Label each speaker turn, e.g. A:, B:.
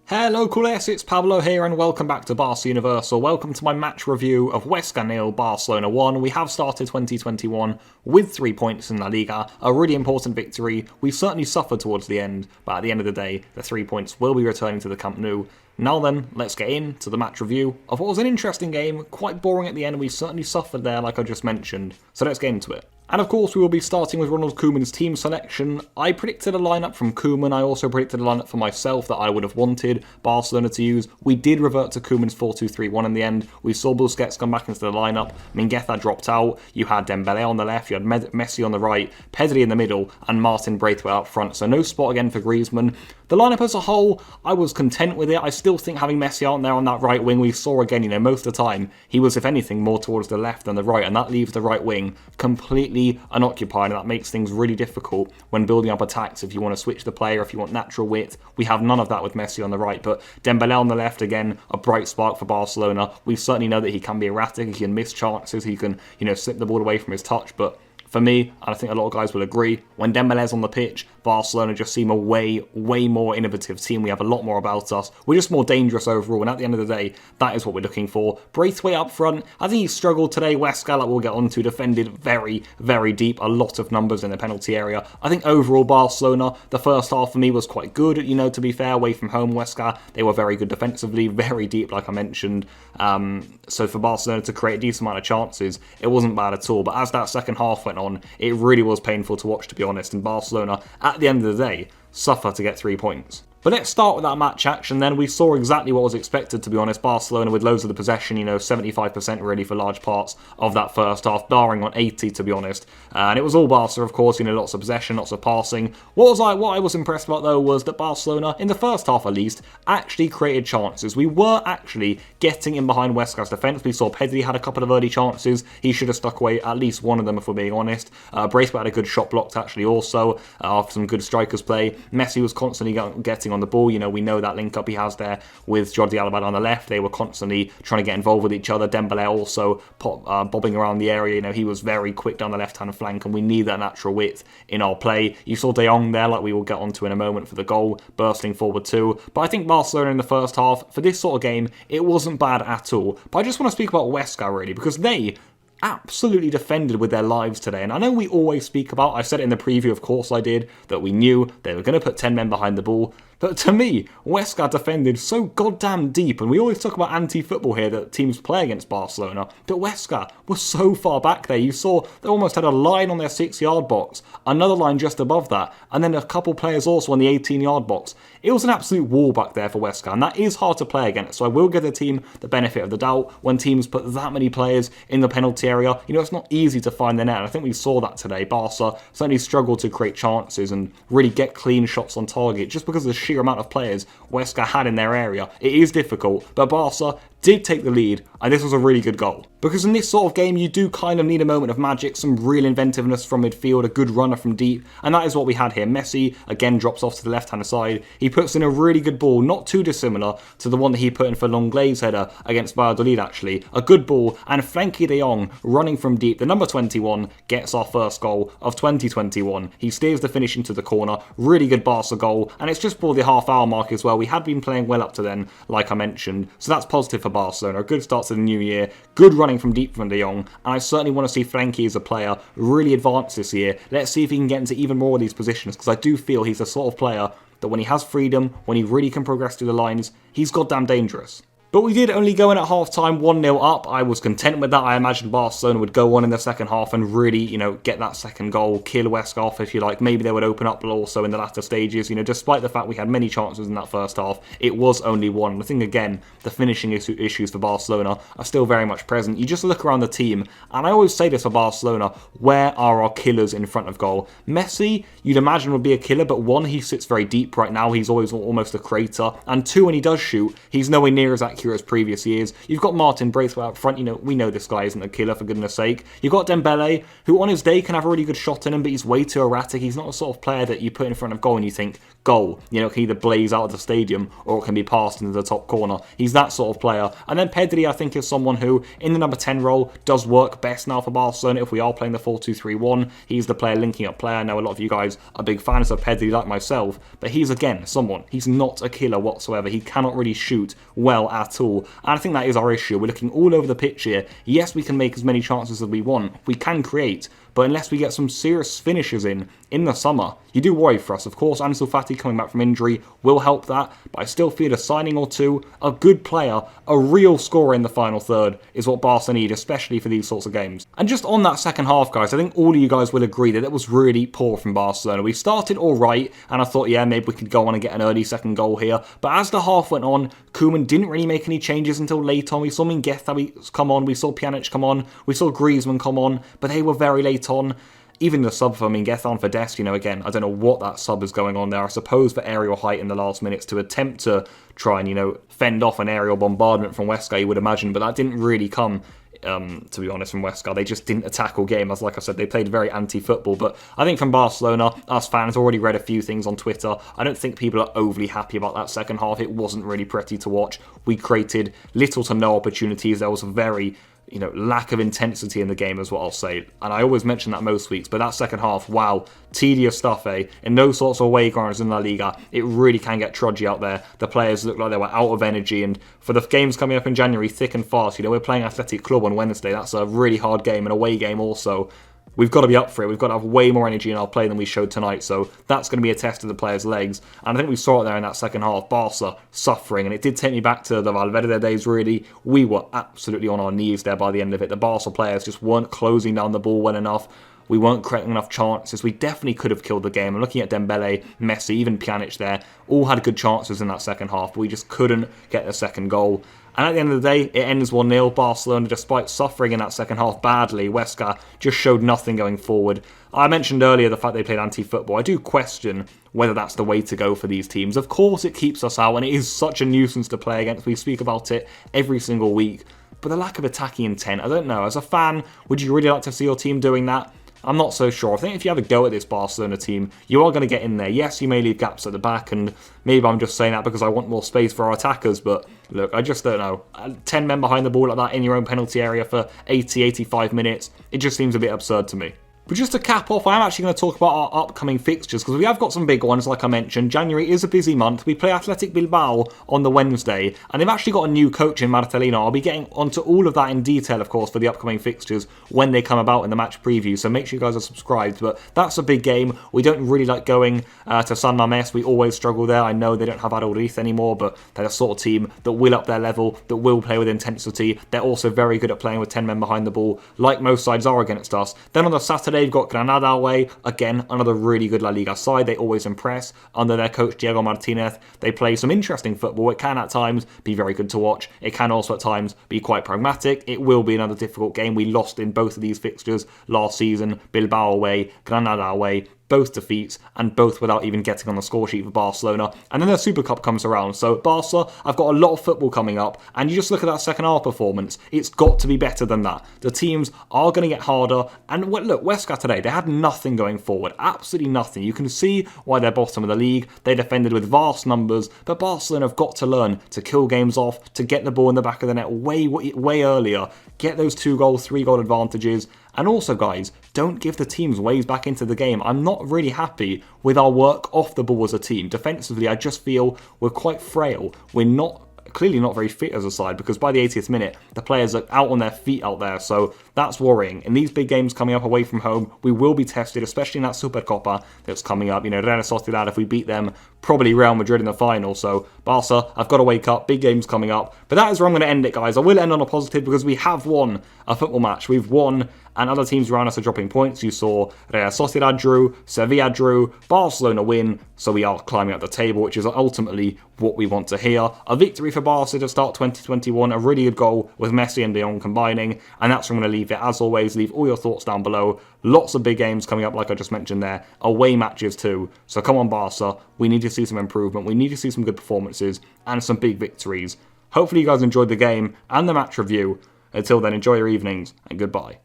A: Hello Cules, it's Pablo here and welcome back to Barca Universal. Welcome to my match review of Huesca 0, Barcelona 1. We have started 2021 with 3 points in La Liga, a really important victory. We certainly suffered towards the end, but at the end of the day, the 3 points will be returning to the Camp Nou. Now then, let's get into the match review of what was an interesting game, quite boring at the end. We certainly suffered there like I just mentioned, so let's get into it. And of course we will be starting with Ronald Koeman's team selection. I predicted a lineup from Koeman. I also predicted a lineup for myself that I would have wanted Barcelona to use. We did revert to Koeman's 4-2-3-1 in the end. We saw Busquets come back into the lineup. Mingueza dropped out. You had Dembele on the left. You had Messi on the right. Pedri in the middle. And Martin Braithwaite up front. So no spot again for Griezmann. The lineup as a whole, I was content with it. I still think having Messi out there on that right wing, we saw again, most of the time, he was, if anything, more towards the left than the right. And that leaves the right wing completely unoccupied, and that makes things really difficult when building up attacks. If you want to switch the player, if you want natural width, we have none of that with Messi on the right. But Dembele on the left, again, a bright spark for Barcelona. We certainly know that he can be erratic, he can miss chances, he can, slip the ball away from his touch, but for me, and I think a lot of guys will agree, when Dembele's on the pitch, Barcelona just seem a way more innovative team. We have a lot more about us. We're just more dangerous overall, and at the end of the day, that is what we're looking for. Braithwaite up front, I think he struggled today. Huesca, like we'll get on to, defended very deep, a lot of numbers in the penalty area. I think overall, Barcelona, the first half for me was quite good, to be fair, away from home. Huesca, they were very good defensively, very deep, like I mentioned. So for Barcelona to create a decent amount of chances, it wasn't bad at all. But as that second half went on, it really was painful to watch, to be honest, and Barcelona, at the end of the day, suffer to get 3 points. But let's start with that match action then. We saw exactly what was expected, to be honest. Barcelona with loads of the possession, 75% really for large parts of that first half, barring on 80, to be honest. And it was all Barca, of course, lots of possession, lots of passing. What I was impressed about, though, was that Barcelona, in the first half at least, actually created chances. We were actually getting in behind Huesca's defence. We saw Pedri had a couple of early chances. He should have stuck away at least one of them, if we're being honest. Braithwaite had a good shot blocked, actually, also, after some good strikers play. Messi was constantly getting on the ball. We know that link up he has there with Jordi Alba on the left. They were constantly trying to get involved with each other. Dembele also bobbing around the area. He was very quick down the left-hand flank, and we need that natural width in our play. You saw Jong there, like we will get onto in a moment, for the goal, bursting forward too. But I think Barcelona in the first half, for this sort of game, it wasn't bad at all. But I just want to speak about Huesca, really, because they absolutely defended with their lives today. And I know we always speak about, I said it in the preview, of course I did, that we knew they were going to put 10 men behind the ball. But to me, Huesca defended so goddamn deep, and we always talk about anti-football here that teams play against Barcelona, but Huesca was so far back there. You saw they almost had a line on their 6-yard box, another line just above that, and then a couple players also on the 18-yard box. It was an absolute wall back there for Huesca, and that is hard to play against, so I will give the team the benefit of the doubt when teams put that many players in the penalty area. It's not easy to find the net, and I think we saw that today. Barca certainly struggled to create chances and really get clean shots on target just because of the sheer amount of players Huesca had in their area. It is difficult, but Barca did take the lead, and this was a really good goal. Because in this sort of game, you do kind of need a moment of magic, some real inventiveness from midfield, a good runner from deep, and that is what we had here. Messi, again, drops off to the left-hand side. He puts in a really good ball, not too dissimilar to the one that he put in for Lenglet's header against Valladolid, actually. A good ball, and Frenkie de Jong, running from deep, the number 21, gets our first goal of 2021. He steers the finish into the corner, really good Barca goal, and it's just for the half-hour mark as well. We had been playing well up to then, like I mentioned, so that's positive for Barcelona. A good start to the new year, good running from deep from de Jong, and I certainly want to see Frenkie as a player really advance this year. Let's see if he can get into even more of these positions, because I do feel he's the sort of player that when he has freedom, when he really can progress through the lines, he's goddamn dangerous. But we did only go in at half-time 1-0 up. I was content with that. I imagined Barcelona would go on in the second half and really, get that second goal, kill Huesca off, if you like. Maybe they would open up also in the latter stages. Despite the fact we had many chances in that first half, it was only one. I think, again, the finishing issues for Barcelona are still very much present. You just look around the team, and I always say this for Barcelona, where are our killers in front of goal? Messi, you'd imagine, would be a killer, but one, he sits very deep right now. He's always almost a creator. And two, when he does shoot, he's nowhere near as accurate as previous years. You've got Martin Braithwaite up front. We know this guy isn't a killer, for goodness sake. You've got Dembele, who on his day can have a really good shot in him, but he's way too erratic. He's not the sort of player that you put in front of goal and you think, goal. You know, it can either blaze out of the stadium or it can be passed into the top corner. He's that sort of player. And then Pedri, I think, is someone who, in the number 10 role, does work best now for Barcelona if we are playing the 4-2-3-1. He's the player linking up player. I know a lot of you guys are big fans of Pedri like myself, but he's, again, someone. He's not a killer whatsoever. He cannot really shoot well at all. And I think that is our issue. We're looking all over the pitch here. Yes, we can make as many chances as we want. We can create, but unless we get some serious finishes in the summer, you do worry for us. Of course, Ansu Fati coming back from injury will help that, but I still feel a signing or two, a good player, a real scorer in the final third is what Barca need, especially for these sorts of games. And just on that second half, guys, I think all of you guys will agree that it was really poor from Barcelona. We started all right, and I thought, yeah, maybe we could go on and get an early second goal here, but as the half went on, Koeman didn't really make any changes until late on. We saw Mingueza come on, we saw Pjanic come on, we saw Griezmann come on, but they were very late on. Even the sub for Mingueza on for Dest, you know, again, I don't know what that sub is going on there. I suppose for aerial height in the last minutes to attempt to try and, you know, fend off an aerial bombardment from Huesca, you would imagine, but that didn't really come, to be honest, from Huesca. They just didn't attack all game. As like I said, they played very anti-football. But I think from Barcelona, us fans already read a few things on Twitter. I don't think people are overly happy about that second half. It wasn't really pretty to watch. We created little to no opportunities. There was a very, you know, lack of intensity in the game is what I'll say. And I always mention that most weeks, but that second half, wow, tedious stuff, eh? In those sorts of away grounds in La Liga, it really can get trudgy out there. The players look like they were out of energy, and for the games coming up in January, thick and fast, you know, we're playing Athletic Club on Wednesday. That's a really hard game, an away game also. We've got to be up for it. We've got to have way more energy in our play than we showed tonight. So that's going to be a test of the players' legs. And I think we saw it there in that second half. Barca suffering. And it did take me back to the Valverde days, really. We were absolutely on our knees there by the end of it. The Barca players just weren't closing down the ball well enough. We weren't creating enough chances. We definitely could have killed the game. I'm looking at Dembele, Messi, even Pjanic there. All had good chances in that second half, but we just couldn't get the second goal. And at the end of the day, it ends 1-0. Barcelona, despite suffering in that second half badly, Huesca just showed nothing going forward. I mentioned earlier the fact they played anti-football. I do question whether that's the way to go for these teams. Of course, it keeps us out, and it is such a nuisance to play against. We speak about it every single week. But the lack of attacking intent, I don't know. As a fan, would you really like to see your team doing that? I'm not so sure. I think if you have a go at this Barcelona team, you are going to get in there. Yes, you may leave gaps at the back, and maybe I'm just saying that because I want more space for our attackers, but look, I just don't know. 10 men behind the ball like that in your own penalty area for 80, 85 minutes, it just seems a bit absurd to me. But just to cap off, I am actually going to talk about our upcoming fixtures, because we have got some big ones, like I mentioned. January is a busy month. We play Athletic Bilbao on the Wednesday, and they've actually got a new coach in Marcelino. I'll be getting onto all of that in detail, of course, for the upcoming fixtures when they come about in the match preview, so make sure you guys are subscribed. But that's a big game. We don't really like going to San Mamés. We always struggle there. I know they don't have Adolriz anymore, but they're the sort of team that will up their level, that will play with intensity. They're also very good at playing with 10 men behind the ball, like most sides are against us. Then on the Saturday, they've got Granada away. Again, another really good La Liga side. They always impress under their coach Diego Martinez. They play some interesting football. It can at times be very good to watch. It can also at times be quite pragmatic. It will be another difficult game. We lost in both of these fixtures last season. Bilbao away, Granada away. Both defeats, and both without even getting on the score sheet for Barcelona. And then the Super Cup comes around. So Barca, I've got a lot of football coming up, and you just look at that second half performance, it's got to be better than that. The teams are going to get harder, and look, Huesca today, they had nothing going forward, absolutely nothing. You can see why they're bottom of the league. They defended with vast numbers, but Barcelona have got to learn to kill games off, to get the ball in the back of the net way earlier, get those 2-goal, 3-goal advantages. And also, guys, don't give the teams ways back into the game. I'm not really happy with our work off the ball as a team. Defensively, I just feel we're quite frail. We're clearly not very fit as a side, because by the 80th minute, the players are out on their feet out there, so that's worrying. In these big games coming up away from home, we will be tested, especially in that Supercopa that's coming up. You know, Real Sociedad, if we beat them, probably Real Madrid in the final. So Barca, I've got to wake up. Big games coming up. But that is where I'm going to end it, guys. I will end on a positive because we have won a football match. We've won, and other teams around us are dropping points. You saw Real Sociedad drew, Sevilla drew, Barcelona win, so we are climbing up the table, which is ultimately what we want to hear. A victory for Barca to start 2021, a really good goal with Messi and Jong combining, and that's where I'm going to leave it. As always, leave all your thoughts down below. Lots of big games coming up, like I just mentioned there. Away matches too. So come on, Barca. We need to see some improvement. We need to see some good performances and some big victories. Hopefully you guys enjoyed the game and the match review. Until then, enjoy your evenings and goodbye.